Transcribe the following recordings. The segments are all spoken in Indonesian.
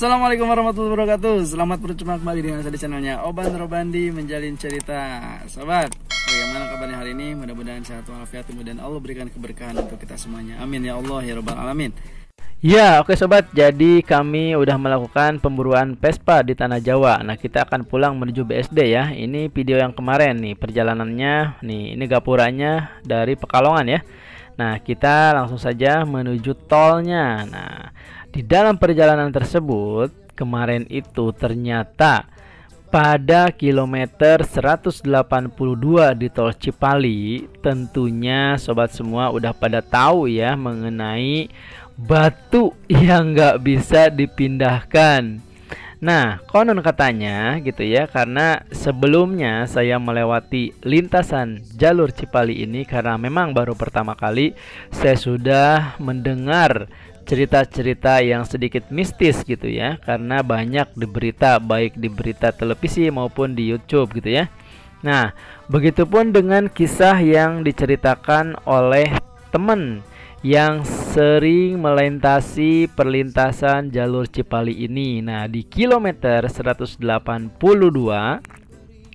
Assalamualaikum warahmatullahi wabarakatuh. Selamat berjumpa kembali dengan saya di channelnya Oban Robandi Menjalin Cerita. Sobat, bagaimana kabarnya hari ini? Mudah-mudahan sehat walafiat, kemudian Allah berikan keberkahan untuk kita semuanya. Amin ya Allah ya Rabbal Alamin. Ya, oke sobat. Jadi kami udah melakukan pemburuan Vespa di Tanah Jawa. Nah, kita akan pulang menuju BSD ya. Ini video yang kemarin nih perjalanannya. Nih, ini gapuranya dari Pekalongan ya. Nah, kita langsung saja menuju tolnya. Nah, di dalam perjalanan tersebut kemarin itu ternyata pada kilometer 182 di tol Cipali, tentunya sobat semua udah pada tahu ya mengenai batu yang nggak bisa dipindahkan. Nah, konon katanya gitu ya, karena sebelumnya saya melewati lintasan jalur Cipali ini karena memang baru pertama kali saya sudah mendengar cerita-cerita yang sedikit mistis gitu ya, karena banyak di berita, baik di berita televisi maupun di YouTube gitu ya. Nah, begitupun dengan kisah yang diceritakan oleh teman yang sering melintasi perlintasan jalur Cipali ini. Nah, di kilometer 182,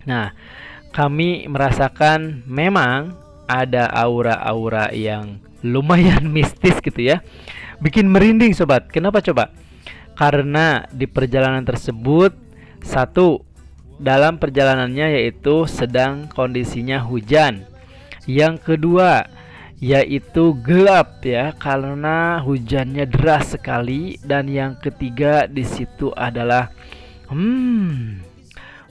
nah, kami merasakan memang ada aura-aura yang lumayan mistis gitu ya. Bikin merinding sobat. Kenapa coba? Karena di perjalanan tersebut, satu, dalam perjalanannya yaitu sedang kondisinya hujan. Yang kedua, yaitu gelap ya, karena hujannya deras sekali. Dan yang ketiga di situ adalah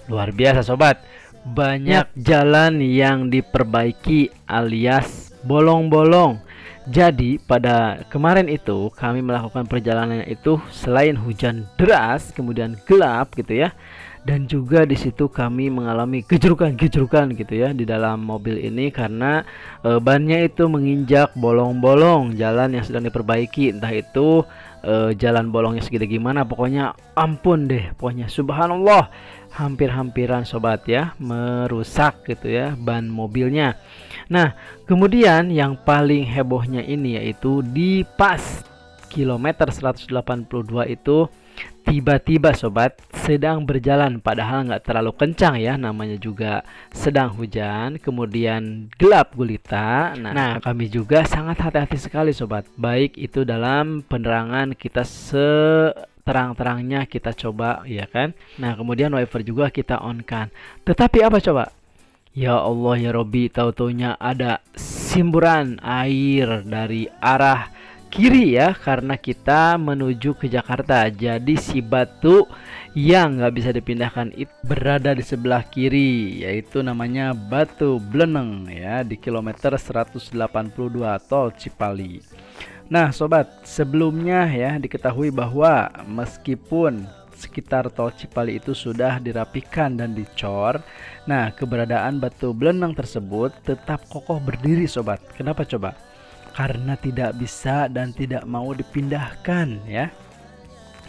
luar biasa sobat, banyak jalan yang diperbaiki alias bolong-bolong. Jadi pada kemarin itu kami melakukan perjalanan itu selain hujan deras kemudian gelap gitu ya, dan juga di situ kami mengalami gejrukan-gejrukan gitu ya di dalam mobil ini karena bannya itu menginjak bolong-bolong jalan yang sedang diperbaiki, entah itu jalan bolongnya segede gimana, pokoknya ampun deh, pokoknya subhanallah, hampir-hampiran sobat ya merusak gitu ya ban mobilnya. Nah, kemudian yang paling hebohnya ini yaitu di pas kilometer 182 itu tiba-tiba sobat sedang berjalan, padahal nggak terlalu kencang ya, namanya juga sedang hujan, kemudian gelap gulita. Nah, kami juga sangat hati-hati sekali sobat, baik itu dalam penerangan kita terang-terangnya kita coba ya kan. Nah, kemudian wiper juga kita on kan. Tetapi apa coba? Ya Allah ya Robbi, tahu-taunya ada simburan air dari arah kiri ya, karena kita menuju ke Jakarta. Jadi si batu yang nggak bisa dipindahkan itu berada di sebelah kiri, yaitu namanya Batu Bleneng ya, di kilometer 182 tol Cipali. Nah sobat, sebelumnya ya diketahui bahwa meskipun sekitar tol Cipali itu sudah dirapikan dan dicor, nah keberadaan Batu Bleneng tersebut tetap kokoh berdiri sobat. Kenapa coba? Karena tidak bisa dan tidak mau dipindahkan ya.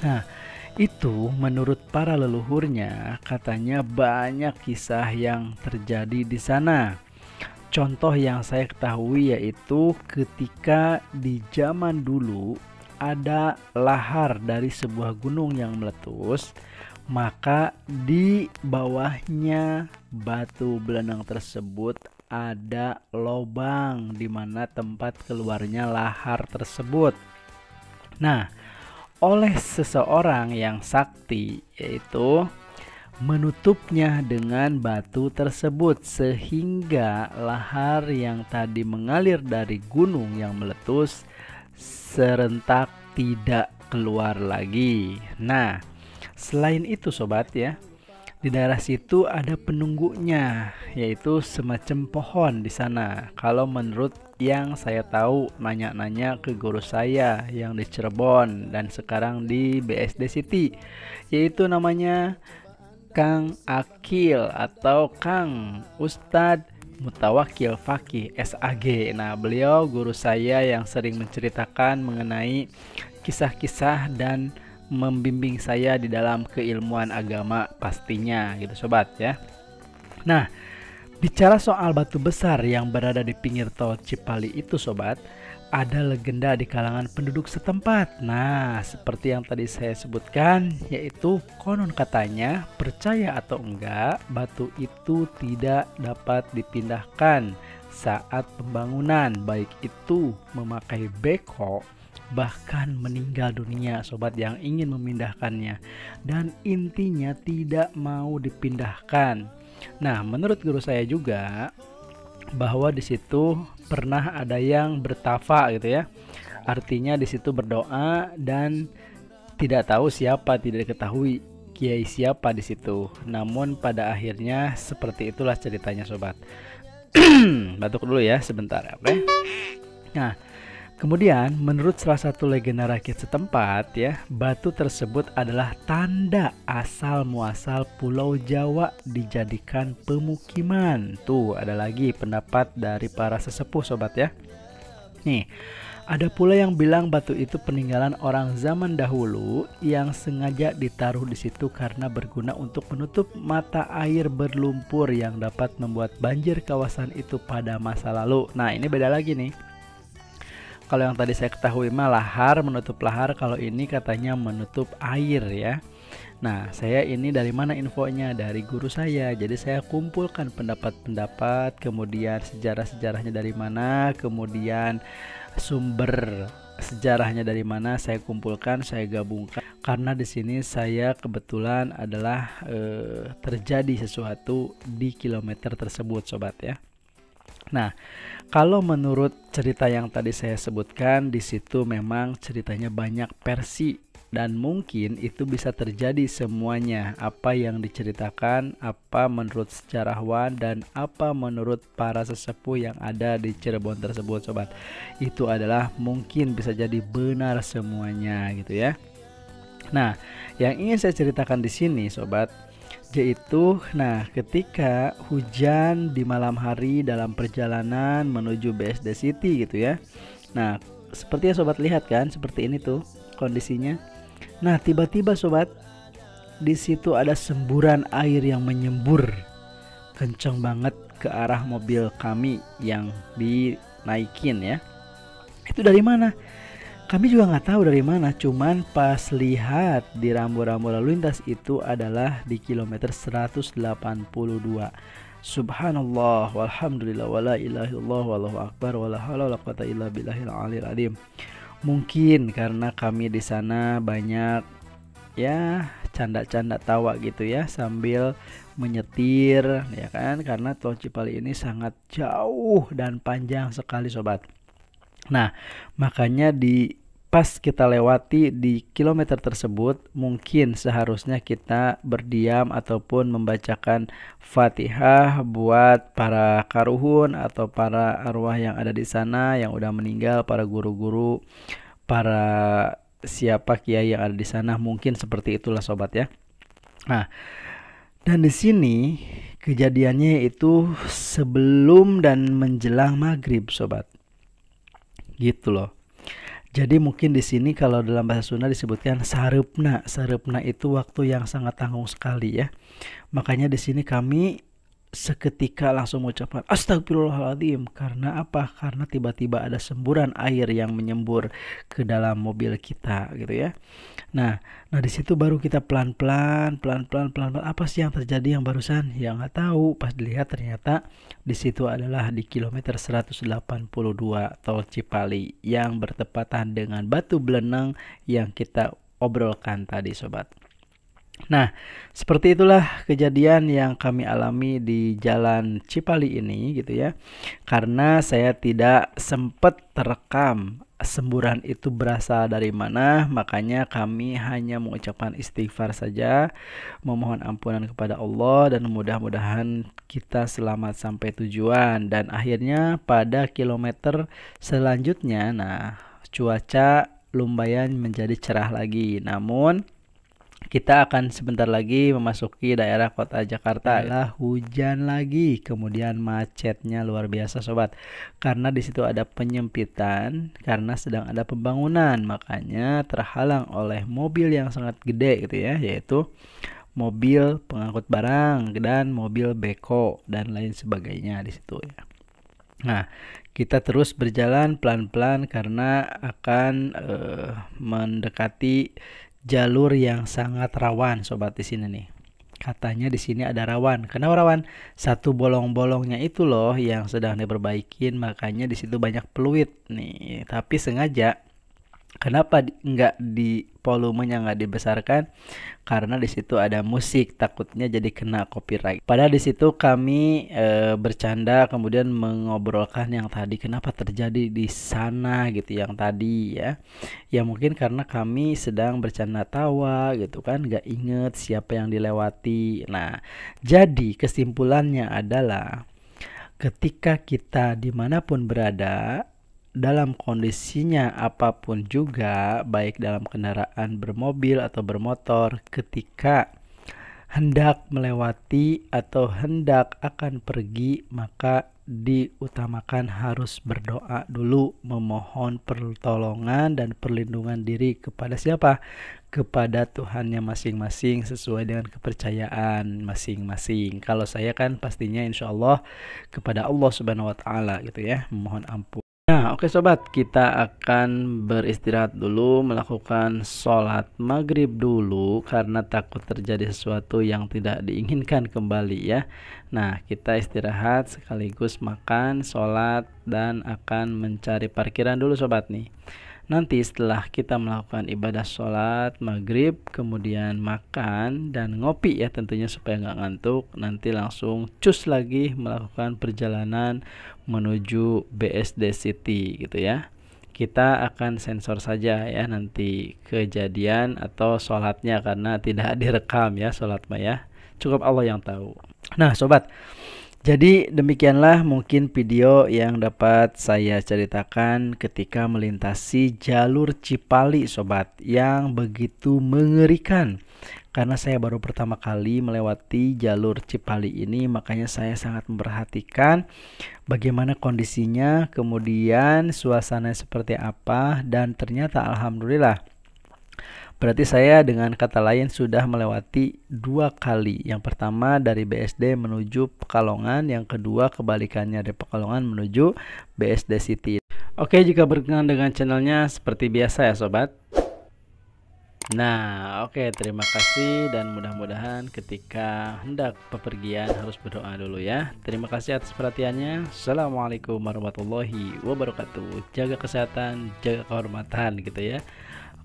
Nah, itu menurut para leluhurnya katanya banyak kisah yang terjadi di sana. Contoh yang saya ketahui yaitu ketika di zaman dulu ada lahar dari sebuah gunung yang meletus, maka di bawahnya Batu Bleneng tersebut ada lubang di mana tempat keluarnya lahar tersebut. Nah, oleh seseorang yang sakti yaitu menutupnya dengan batu tersebut sehingga lahar yang tadi mengalir dari gunung yang meletus serentak tidak keluar lagi. Nah, selain itu sobat ya, di daerah situ ada penunggunya, yaitu semacam pohon di sana. Kalau menurut yang saya tahu, nanya-nanya ke guru saya yang di Cirebon dan sekarang di BSD City, yaitu namanya Kang Akil atau Kang Ustadz Mutawakil Fakih SAG. Nah, beliau guru saya yang sering menceritakan mengenai kisah-kisah dan membimbing saya di dalam keilmuan agama pastinya gitu sobat ya. Nah, Bicara soal batu besar yang berada di pinggir tol Cipali itu sobat, ada legenda di kalangan penduduk setempat. Nah, seperti yang tadi saya sebutkan, yaitu konon katanya, percaya atau enggak, batu itu tidak dapat dipindahkan saat pembangunan, baik itu memakai beko, bahkan meninggal dunia sobat yang ingin memindahkannya, dan intinya tidak mau dipindahkan. Nah, menurut guru saya juga bahwa di situ pernah ada yang bertafa gitu ya. Artinya di situ berdoa dan tidak tahu siapa, tidak diketahui kiai siapa di situ. Namun pada akhirnya seperti itulah ceritanya sobat. Batuk dulu ya sebentar, oke? Nah, kemudian menurut salah satu legenda rakyat setempat ya, batu tersebut adalah tanda asal muasal Pulau Jawa dijadikan pemukiman. Tuh ada lagi pendapat dari para sesepuh sobat ya. Nih, ada pula yang bilang batu itu peninggalan orang zaman dahulu yang sengaja ditaruh di situ karena berguna untuk menutup mata air berlumpur yang dapat membuat banjir kawasan itu pada masa lalu. Nah, ini beda lagi nih. Kalau yang tadi saya ketahui mah lahar menutup lahar, kalau ini katanya menutup air ya. Nah, saya ini dari mana infonya? Dari guru saya. Jadi saya kumpulkan pendapat-pendapat, kemudian sejarah-sejarahnya dari mana, kemudian sumber sejarahnya dari mana, saya kumpulkan, saya gabungkan. Karena di sini saya kebetulan adalah terjadi sesuatu di kilometer tersebut sobat ya. Nah, kalau menurut cerita yang tadi saya sebutkan, di situ memang ceritanya banyak versi dan mungkin itu bisa terjadi semuanya. Apa yang diceritakan, apa menurut sejarawan dan apa menurut para sesepuh yang ada di Cirebon tersebut, sobat. Itu adalah mungkin bisa jadi benar semuanya gitu ya. Nah, yang ingin saya ceritakan di sini, sobat, yaitu ketika hujan di malam hari dalam perjalanan menuju BSD City gitu ya. Nah, seperti yang sobat lihat kan, seperti ini tuh kondisinya. Nah, tiba-tiba sobat, di situ ada semburan air yang menyembur kencang banget ke arah mobil kami yang dinaikin ya. Itu dari mana? Kami juga nggak tahu dari mana, cuman pas lihat di rambu-rambu lalu lintas itu adalah di kilometer 182. Subhanallah walhamdulillah wala ilaha illallah wallahu akbar wala haula wala quwata illa billahil aliyil azim. Mungkin karena kami di sana banyak ya canda-canda tawa gitu ya sambil menyetir ya kan, karena tol Cipali ini sangat jauh dan panjang sekali sobat. Nah, makanya pas kita lewati di kilometer tersebut, mungkin seharusnya kita berdiam ataupun membacakan Fatihah buat para karuhun atau para arwah yang ada di sana yang udah meninggal, para guru-guru, para siapa kiai yang ada di sana, mungkin seperti itulah sobat ya. Nah, dan di sini kejadiannya itu sebelum dan menjelang maghrib sobat. Gitu loh. Jadi mungkin di sini kalau dalam bahasa Sunda disebutkan sareupna. Sareupna itu waktu yang sangat tanggung sekali ya. Makanya di sini kami seketika langsung mengucapkan astagfirullahaladzim. Karena apa? Karena tiba-tiba ada semburan air yang menyembur ke dalam mobil kita gitu ya. Nah di situ baru kita pelan-pelan apa sih yang terjadi yang barusan? Ya nggak tahu. Pas dilihat ternyata di situ adalah di kilometer 182 tol Cipali yang bertepatan dengan Batu Beleneng yang kita obrolkan tadi sobat. Nah, seperti itulah kejadian yang kami alami di Jalan Cipali ini gitu ya. Karena saya tidak sempat terekam semburan itu berasal dari mana, makanya kami hanya mengucapkan istighfar saja, memohon ampunan kepada Allah dan mudah-mudahan kita selamat sampai tujuan. Dan akhirnya pada kilometer selanjutnya, cuaca lumayan menjadi cerah lagi. Namun kita akan sebentar lagi memasuki daerah kota Jakarta. Adalah hujan lagi, kemudian macetnya luar biasa sobat. Karena di situ ada penyempitan karena sedang ada pembangunan, makanya terhalang oleh mobil yang sangat gede gitu ya, yaitu mobil pengangkut barang dan mobil beko dan lain sebagainya di situ ya. Nah, kita terus berjalan pelan-pelan karena akan mendekati jalur yang sangat rawan sobat di sini nih. Katanya di sini ada rawan. Kenapa rawan? Satu bolong-bolongnya itu loh yang sedang diperbaikin, makanya di situ banyak peluit nih. Tapi sengaja kenapa nggak di volumenya nggak dibesarkan? Karena di situ ada musik, takutnya jadi kena copyright. Padahal di situ kami bercanda kemudian mengobrolkan yang tadi kenapa terjadi di sana gitu yang tadi ya. Ya mungkin karena kami sedang bercanda tawa gitu kan, nggak inget siapa yang dilewati. Nah, jadi kesimpulannya adalah ketika kita dimanapun berada, dalam kondisinya apapun juga, baik dalam kendaraan bermobil atau bermotor, ketika hendak melewati atau hendak akan pergi, maka diutamakan harus berdoa dulu, memohon pertolongan dan perlindungan diri kepada siapa? Kepada Tuhannya masing-masing sesuai dengan kepercayaan masing-masing. Kalau saya kan pastinya insya Allah kepada Allah Subhanahu wa Ta'ala gitu ya, memohon ampun. Nah, oke sobat, kita akan beristirahat dulu, melakukan sholat maghrib dulu karena takut terjadi sesuatu yang tidak diinginkan kembali ya. Nah, kita istirahat sekaligus makan, sholat, dan akan mencari parkiran dulu sobat nih. Nanti setelah kita melakukan ibadah sholat maghrib, kemudian makan dan ngopi ya tentunya supaya nggak ngantuk, nanti langsung cus lagi melakukan perjalanan menuju BSD City gitu ya. Kita akan sensor saja ya nanti kejadian atau sholatnya karena tidak direkam ya sholat ya. Cukup Allah yang tahu. Nah sobat, jadi demikianlah mungkin video yang dapat saya ceritakan ketika melintasi jalur Cipali sobat, yang begitu mengerikan. Karena saya baru pertama kali melewati jalur Cipali ini, makanya saya sangat memperhatikan bagaimana kondisinya, kemudian suasana seperti apa, dan ternyata alhamdulillah berarti saya dengan kata lain sudah melewati 2 kali. Yang pertama dari BSD menuju Pekalongan, yang kedua kebalikannya dari Pekalongan menuju BSD City. Oke, jika berkenan dengan channelnya seperti biasa ya sobat. Nah, oke, terima kasih dan mudah-mudahan ketika hendak bepergian harus berdoa dulu ya. Terima kasih atas perhatiannya. Assalamualaikum warahmatullahi wabarakatuh. Jaga kesehatan, jaga kehormatan gitu ya.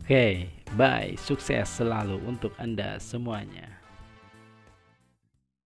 Oke, bye. Sukses selalu untuk Anda semuanya.